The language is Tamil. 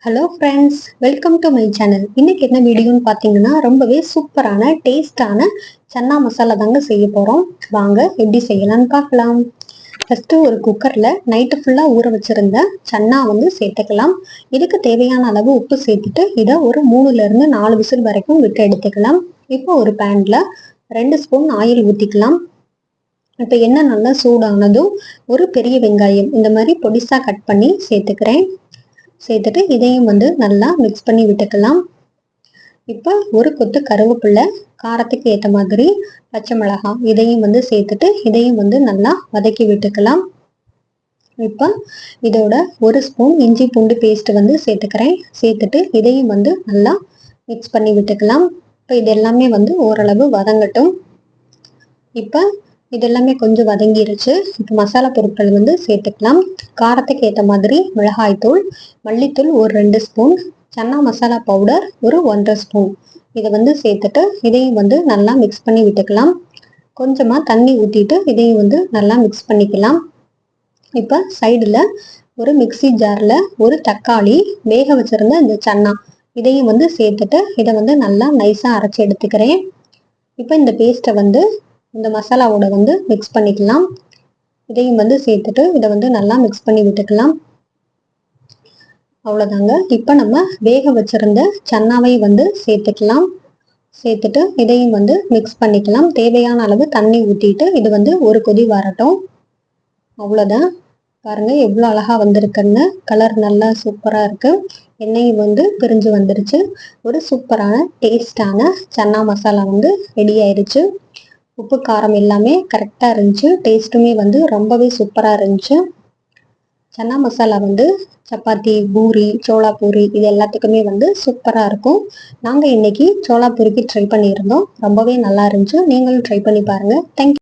Hello friends, welcome to my channel. இன்னைக்கு என்ன வீடியோன்னு பார்த்தீங்கன்னா, ரொம்பவே சூப்பரான டேஸ்டான சன்னா மசாலா தாங்க செய்ய போகிறோம். வாங்க எப்படி செய்யலாம்னு பார்க்கலாம். ஃபஸ்ட்டு ஒரு குக்கரில் நைட்டு ஃபுல்லாக ஊற வச்சுருந்த சன்னா சேர்த்துக்கலாம். இதுக்கு தேவையான அளவு உப்பு சேர்த்துட்டு இதை ஒரு 3லேருந்து 4 விசில் வரைக்கும் விட்டு எடுத்துக்கலாம். இப்போ ஒரு பேனில் 2 ஸ்பூன் ஆயில் ஊற்றிக்கலாம். இப்போ எண்ணெய் நல்லா சூடானதும் ஒரு பெரிய வெங்காயம் இந்த மாதிரி பொடிசாக கட் பண்ணி சேர்த்துக்கிறேன். சேர்த்துட்டு இதையும் நல்லா மிக்ஸ் பண்ணி விட்டுக்கலாம். இப்போ ஒரு கொத்து கருவேப்பிலை, காரத்துக்கு ஏற்ற மாதிரி பச்சை மிளகாய் இதையும் சேர்த்துட்டு இதையும் நல்லா வதக்கி விட்டுக்கலாம். இப்போ இதோட ஒரு ஸ்பூன் இஞ்சி பூண்டு பேஸ்ட் சேர்த்துக்கிறேன். சேர்த்துட்டு இதையும் நல்லா மிக்ஸ் பண்ணி விட்டுக்கலாம். இப்போ இது எல்லாமே ஓரளவு வதங்கட்டும். இப்போ இதெல்லாமே கொஞ்சம் வதங்கிருச்சு. இப்போ மசாலா பொருட்கள் சேர்த்துக்கலாம். காரத்துக்கு ஏற்ற மாதிரி மிளகாய்த்தூள், மல்லித்தூள் ஒரு 2 ஸ்பூன், சன்னா மசாலா பவுடர் ஒரு 1.5 ஸ்பூன் இதை சேர்த்துட்டு இதையும் நல்லா மிக்ஸ் பண்ணி விட்டுக்கலாம். கொஞ்சமாக தண்ணி ஊற்றிட்டு இதையும் நல்லா மிக்ஸ் பண்ணிக்கலாம். இப்போ சைடில் ஒரு மிக்சி ஜாரில் ஒரு தக்காளி, வேக வச்சுருந்த இந்த சன்னா இதையும் சேர்த்துட்டு இதை நல்லா நைஸாக அரைச்சி எடுத்துக்கிறேன். இப்போ இந்த பேஸ்ட்டை இந்த மசாலாவோட மிக்ஸ் பண்ணிக்கலாம். இதையும் சேர்த்துட்டு இதை நல்லா மிக்ஸ் பண்ணி விட்டுக்கலாம். அவ்வளோதாங்க. இப்போ நம்ம வேக வச்சிருந்த சன்னாவை சேர்த்துக்கலாம். சேர்த்துட்டு இதையும் மிக்ஸ் பண்ணிக்கலாம். தேவையான அளவு தண்ணி ஊற்றிட்டு இது ஒரு கொதி வரட்டும். அவ்வளோதான். பாருங்க எவ்வளோ அழகா வந்திருக்குன்னு. கலர் நல்லா சூப்பராக இருக்கு. எண்ணெயும் பிரிஞ்சு வந்துருச்சு. ஒரு சூப்பரான டேஸ்டான சன்னா மசாலா ரெடி ஆயிடுச்சு. உப்பு காரம் எல்லாமே கரெக்டாக இருந்துச்சு. டேஸ்ட்டுமே ரொம்பவே சூப்பராக இருந்துச்சு. சன்னா மசாலா சப்பாத்தி, பூரி, சோளா பூரி இது எல்லாத்துக்குமே சூப்பராக இருக்கும். நாங்கள் இன்னைக்கு சோளா பூரிக்கு ட்ரை பண்ணியிருந்தோம். ரொம்பவே நல்லா இருந்துச்சு. நீங்களும் ட்ரை பண்ணி பாருங்கள். தேங்க்யூ.